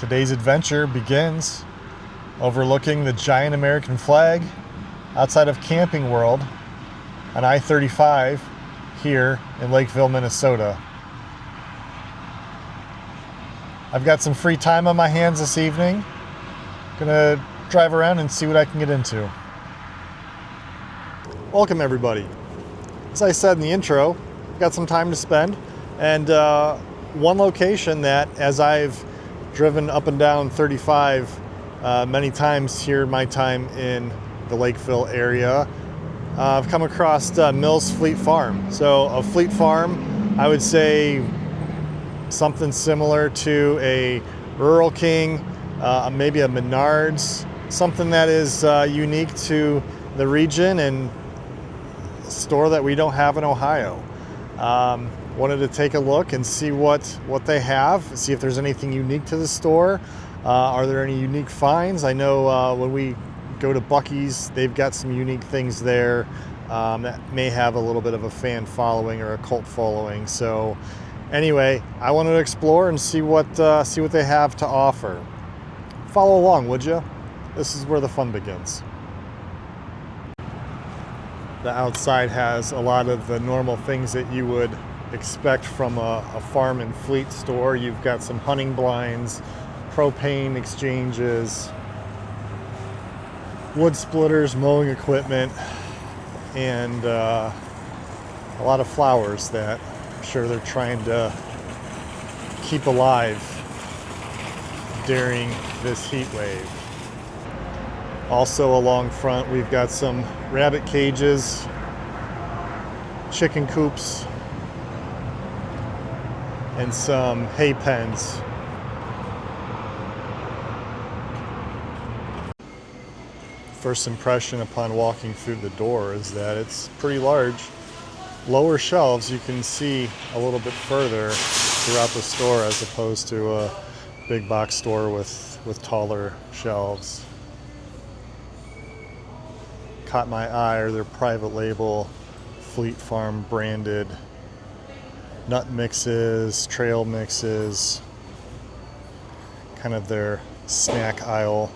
Today's adventure begins overlooking the giant American flag outside of Camping World on I-35 here in Lakeville, Minnesota. I've got some free time on my hands this evening. Gonna drive around and see what I can get into. Welcome everybody. As I said in the intro, I've got some time to spend, and one location that, as I've driven up and down 35 many times here, my time in the Lakeville area, I've come across Mills Fleet Farm. So a fleet farm, I would say something similar to a Rural King, maybe a Menards, something that is unique to the region and a store that we don't have in Ohio. Wanted to take a look and see what they have, see if there's anything unique to the store. Are there any unique finds? I know when we go to Buc-ee's, they've got some unique things there that may have a little bit of a fan following or a cult following. So anyway, I wanted to explore and see what they have to offer. Follow along, would you? This is where the fun begins. The outside has a lot of the normal things that you would expect from a farm and fleet store. You've got some hunting blinds, propane exchanges, wood splitters, mowing equipment, and a lot of flowers that I'm sure they're trying to keep alive during this heat wave. Also along front, we've got some rabbit cages, chicken coops, and some hay pens. First impression upon walking through the door is that it's pretty large. Lower shelves, you can see a little bit further throughout the store as opposed to a big box store with taller shelves. Caught my eye are their private label Fleet Farm branded nut mixes, trail mixes, kind of their snack aisle,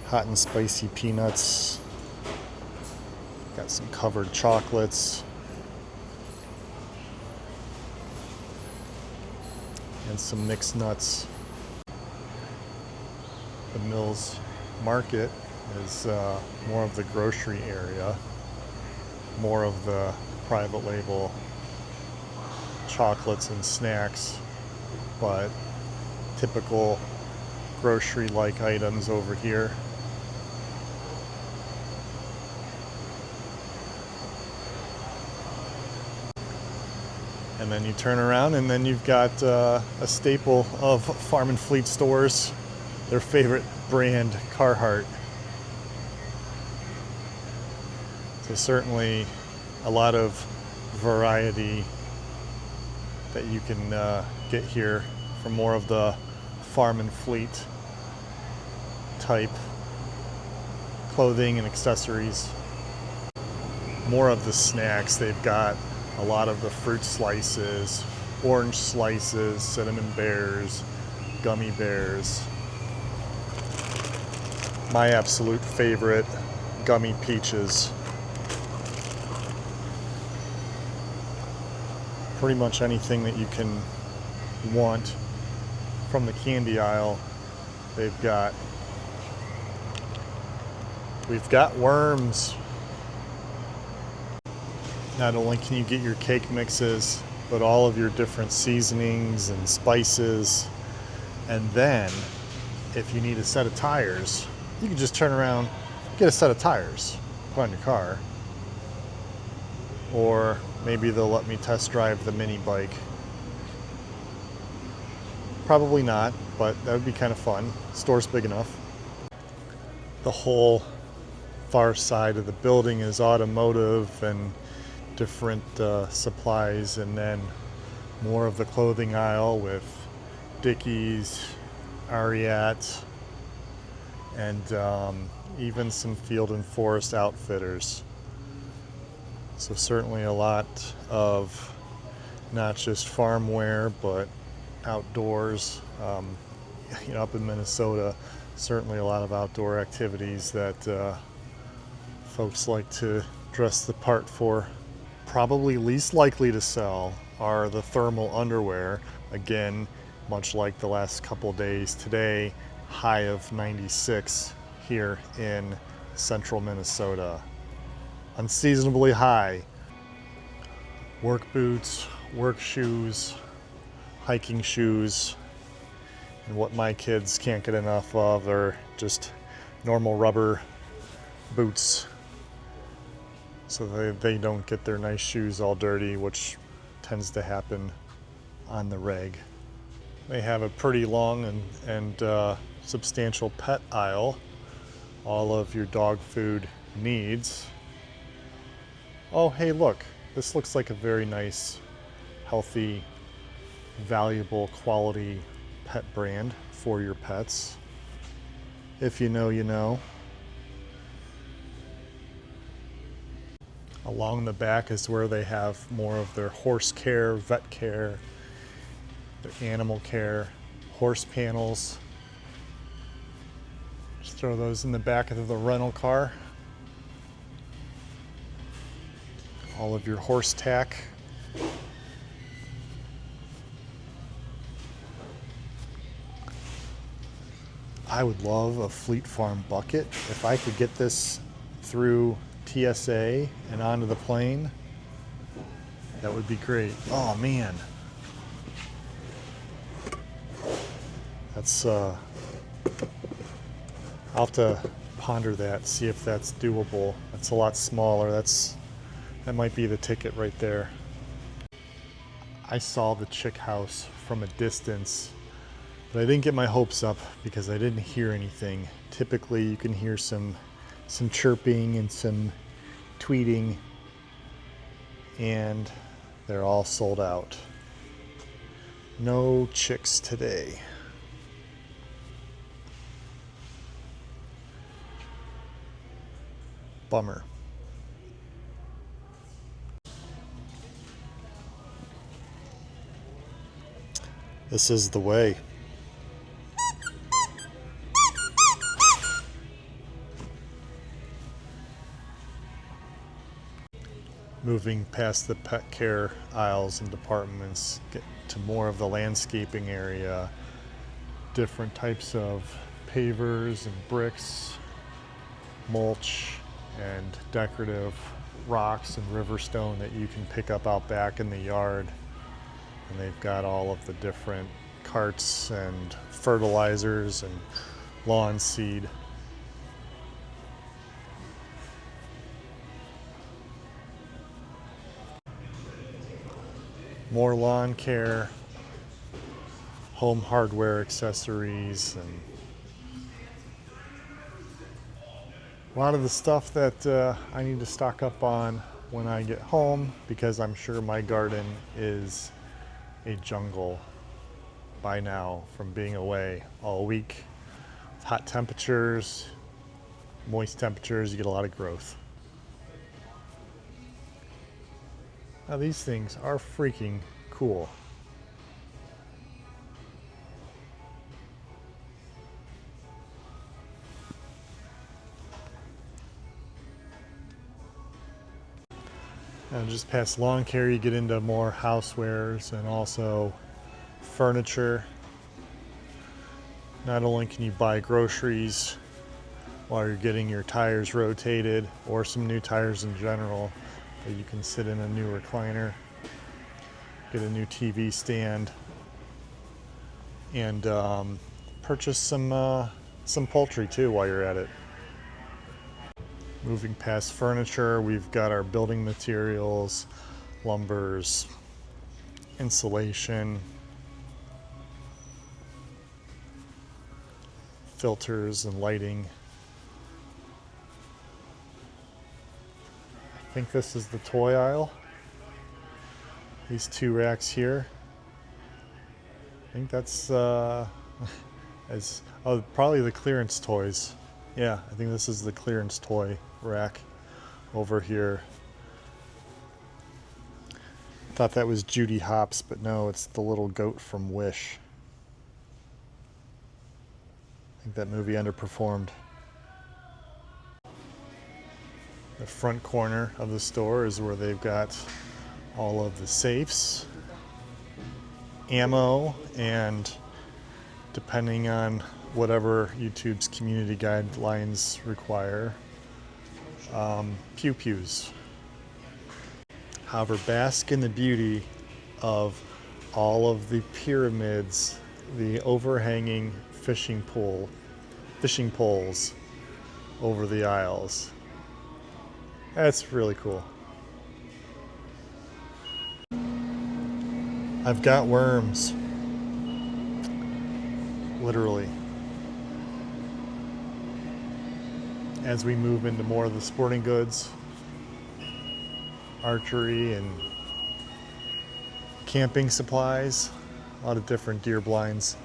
hot and spicy peanuts, got some covered chocolates, and some mixed nuts. The Mills Market is more of the grocery area, more of the private label chocolates and snacks, but typical grocery-like items over here. And then you turn around and then you've got a staple of farm and fleet stores, their favorite brand, Carhartt. So certainly a lot of variety that you can get here from more of the farm and fleet type clothing and accessories. More of the snacks, they've got a lot of the fruit slices, orange slices, cinnamon bears, gummy bears. My absolute favorite, gummy peaches. Pretty much anything that you can want from the candy aisle, they've got. We've got worms. Not only can you get your cake mixes, but all of your different seasonings and spices. And then, if you need a set of tires, you can just turn around, get a set of tires, put on your car. Or maybe they'll let me test drive the mini bike. Probably not, but that would be kind of fun. Store's big enough. The whole far side of the building is automotive and different supplies, and then more of the clothing aisle with Dickies, Ariat, and even some Field and Forest Outfitters. So certainly a lot of not just farm wear, but outdoors, up in Minnesota, certainly a lot of outdoor activities that folks like to dress the part for. Probably least likely to sell are the thermal underwear. Again, much like the last couple days, today high of 96 here in central Minnesota. Unseasonably high. Work boots, work shoes, hiking shoes, and what my kids can't get enough of are just normal rubber boots, so they don't get their nice shoes all dirty, which tends to happen on the reg. They have a pretty long and substantial pet aisle. All of your dog food needs. Oh, hey, look. This looks like a very nice, healthy, valuable, quality pet brand for your pets. If you know, you know. Along the back is where they have more of their horse care, vet care, their animal care, horse panels. Just throw those in the back of the rental car. All of your horse tack. I would love a Fleet Farm bucket. If I could get this through TSA and onto the plane, that would be great. Oh man. That's I'll have to ponder that, see if that's doable. That's a lot smaller. That might be the ticket right there. I saw the chick house from a distance, but I didn't get my hopes up because I didn't hear anything. Typically you can hear some chirping and some tweeting, and they're all sold out. No chicks today. Bummer. This is the way. Moving past the pet care aisles and departments, get to more of the landscaping area. Different types of pavers and bricks, mulch, and decorative rocks and river stone that you can pick up out back in the yard. And they've got all of the different carts and fertilizers and lawn seed. More lawn care, home hardware accessories, and a lot of the stuff that I need to stock up on when I get home, because I'm sure my garden is a jungle by now from being away all week. With hot temperatures, moist temperatures, you get a lot of growth. Now these things are freaking cool. And just past lawn care, you get into more housewares and also furniture. Not only can you buy groceries while you're getting your tires rotated, or some new tires in general, but you can sit in a new recliner, get a new TV stand, and purchase some poultry too while you're at it. Moving past furniture, we've got our building materials, lumbers, insulation, filters and lighting. I think this is the toy aisle. These two racks here. I think that's probably the clearance toys. Yeah, I think this is the clearance toy rack over here. Thought that was Judy Hopps, but no, it's the little goat from Wish. I think that movie underperformed. The front corner of the store is where they've got all of the safes, ammo, and depending on whatever YouTube's community guidelines require, pew-pews. However, bask in the beauty of all of the pyramids, the overhanging fishing poles over the aisles. That's really cool. I've got worms. Literally. As we move into more of the sporting goods, archery and camping supplies, a lot of different deer blinds.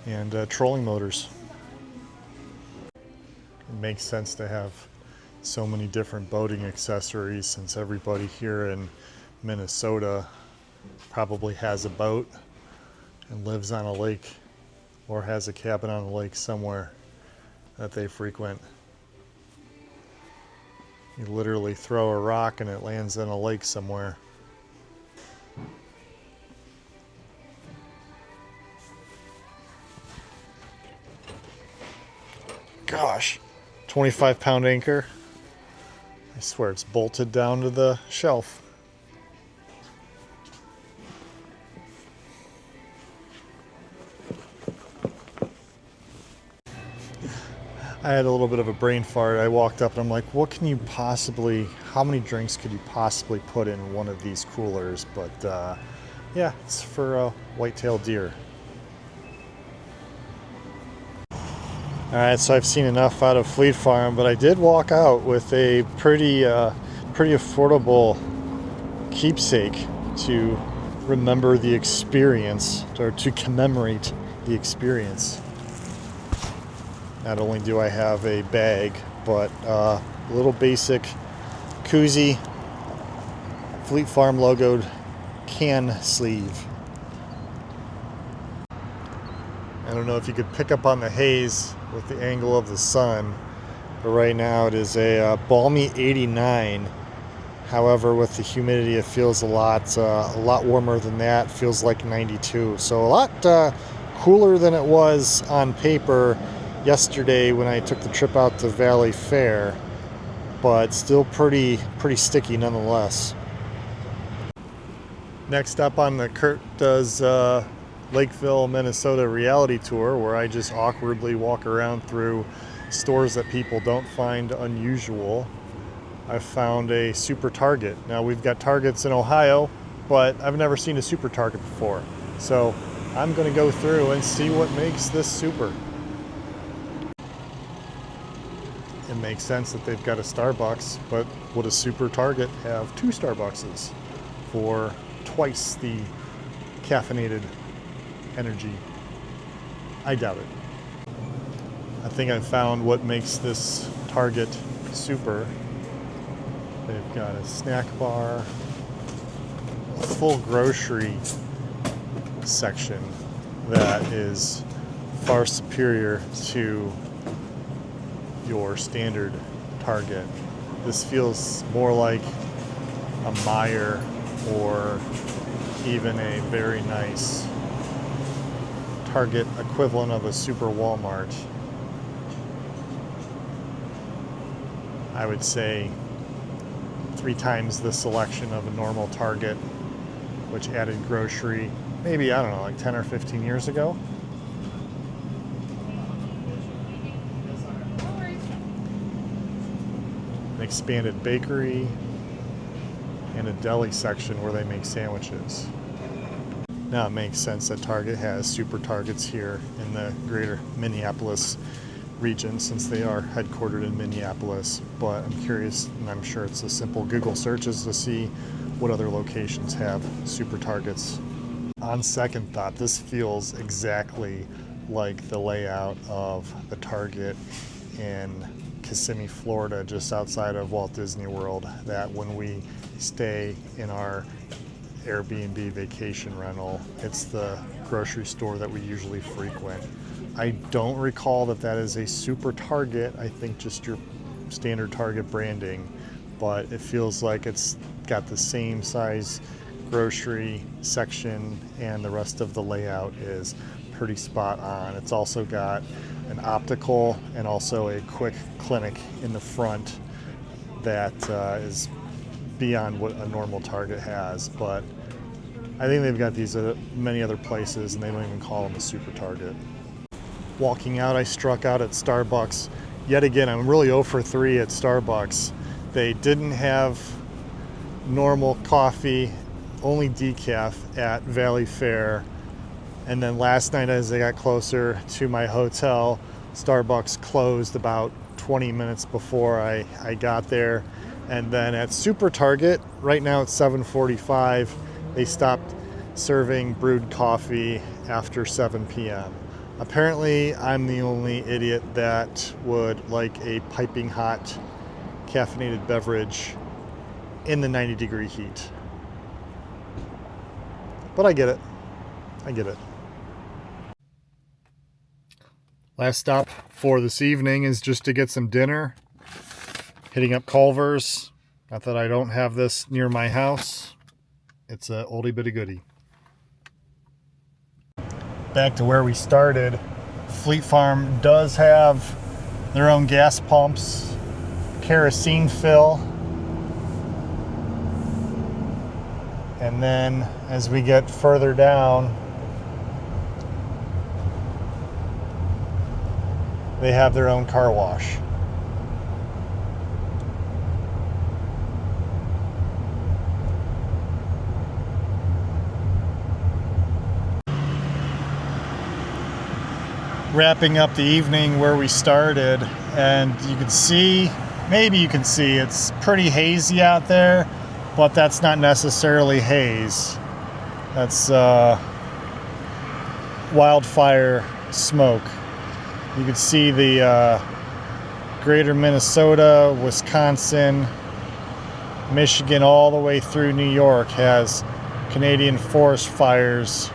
And trolling motors. It makes sense to have so many different boating accessories since everybody here in Minnesota probably has a boat and lives on a lake or has a cabin on a lake somewhere that they frequent. You literally throw a rock and it lands in a lake somewhere. Gosh, 25-pound anchor. I swear it's bolted down to the shelf. I had a little bit of a brain fart. I walked up and I'm like, what can you possibly, how many drinks could you possibly put in one of these coolers? But yeah, it's for white-tailed deer. All right, so I've seen enough out of Fleet Farm, but I did walk out with a pretty affordable keepsake to remember the experience, or to commemorate the experience. Not only do I have a bag, but a little basic koozie, Fleet Farm logoed can sleeve. I don't know if you could pick up on the haze with the angle of the sun, but right now it is a balmy 89. However, with the humidity, it feels a lot warmer than that. It feels like 92, so a lot cooler than it was on paper yesterday when I took the trip out to Valley Fair, but still pretty sticky nonetheless. Next up on the Kurt Does Lakeville, Minnesota reality tour, where I just awkwardly walk around through stores that people don't find unusual. I found a Super Target. Now, we've got Targets in Ohio, but I've never seen a Super Target before. So I'm going to go through and see what makes this super. It makes sense that they've got a Starbucks, but would a Super Target have two Starbuckses for twice the caffeinated energy? I doubt it. I think I've found what makes this Target super. They've got a snack bar, a full grocery section that is far superior to your standard Target. This feels more like a Meijer or even a very nice Target equivalent of a Super Walmart. I would say 3 times the selection of a normal Target, which added grocery maybe, I don't know, like 10 or 15 years ago. An expanded bakery and a deli section where they make sandwiches. Now it makes sense that Target has Super Targets here in the greater Minneapolis region since they are headquartered in Minneapolis, but I'm curious, and I'm sure it's a simple Google searches to see what other locations have Super Targets. On second thought, this feels exactly like the layout of the Target in Kissimmee, Florida, just outside of Walt Disney World, that when we stay in our Airbnb vacation rental. It's the grocery store that we usually frequent. I don't recall that that is a super Target. I think just your standard Target branding, but it feels like it's got the same size grocery section and the rest of the layout is pretty spot on. It's also got an optical and also a quick clinic in the front that is beyond what a normal Target has, but I think they've got these at many other places and they don't even call them a super Target. Walking out, I struck out at Starbucks. Yet again, I'm really 0 for 3 at Starbucks. They didn't have normal coffee, only decaf at Valley Fair. And then last night as I got closer to my hotel, Starbucks closed about 20 minutes before I got there. And then at Super Target, right now it's 7:45, they stopped serving brewed coffee after 7 p.m. Apparently, I'm the only idiot that would like a piping hot caffeinated beverage in the 90-degree heat. But I get it. I get it. Last stop for this evening is just to get some dinner. Hitting up Culver's. Not that I don't have this near my house. It's a oldie but a goodie. Back to where we started. Fleet Farm does have their own gas pumps, kerosene fill. And then as we get further down, they have their own car wash. Wrapping up the evening where we started, and you can see, maybe you can see, it's pretty hazy out there, but that's not necessarily haze. That's wildfire smoke. You can see the greater Minnesota, Wisconsin, Michigan, all the way through New York has Canadian forest fires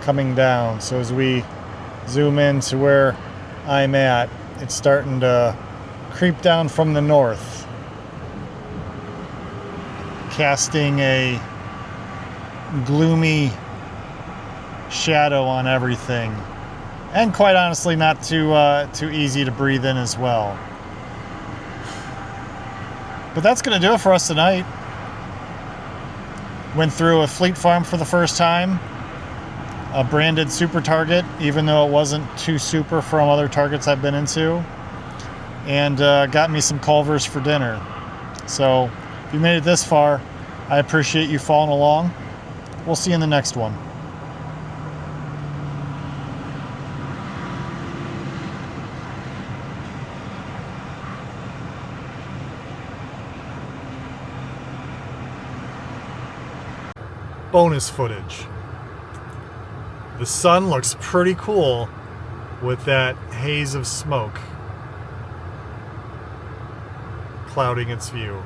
coming down. So as we zoom in to where I'm at, it's starting to creep down from the north, casting a gloomy shadow on everything, and quite honestly not too easy to breathe in as well. But that's gonna do it for us tonight. Went through a Fleet Farm for the first time, a branded Super Target, even though it wasn't too super from other Targets I've been into, and got me some Culver's for dinner. So if you made it this far, I appreciate you following along. We'll see you in the next one. Bonus footage. The sun looks pretty cool with that haze of smoke clouding its view.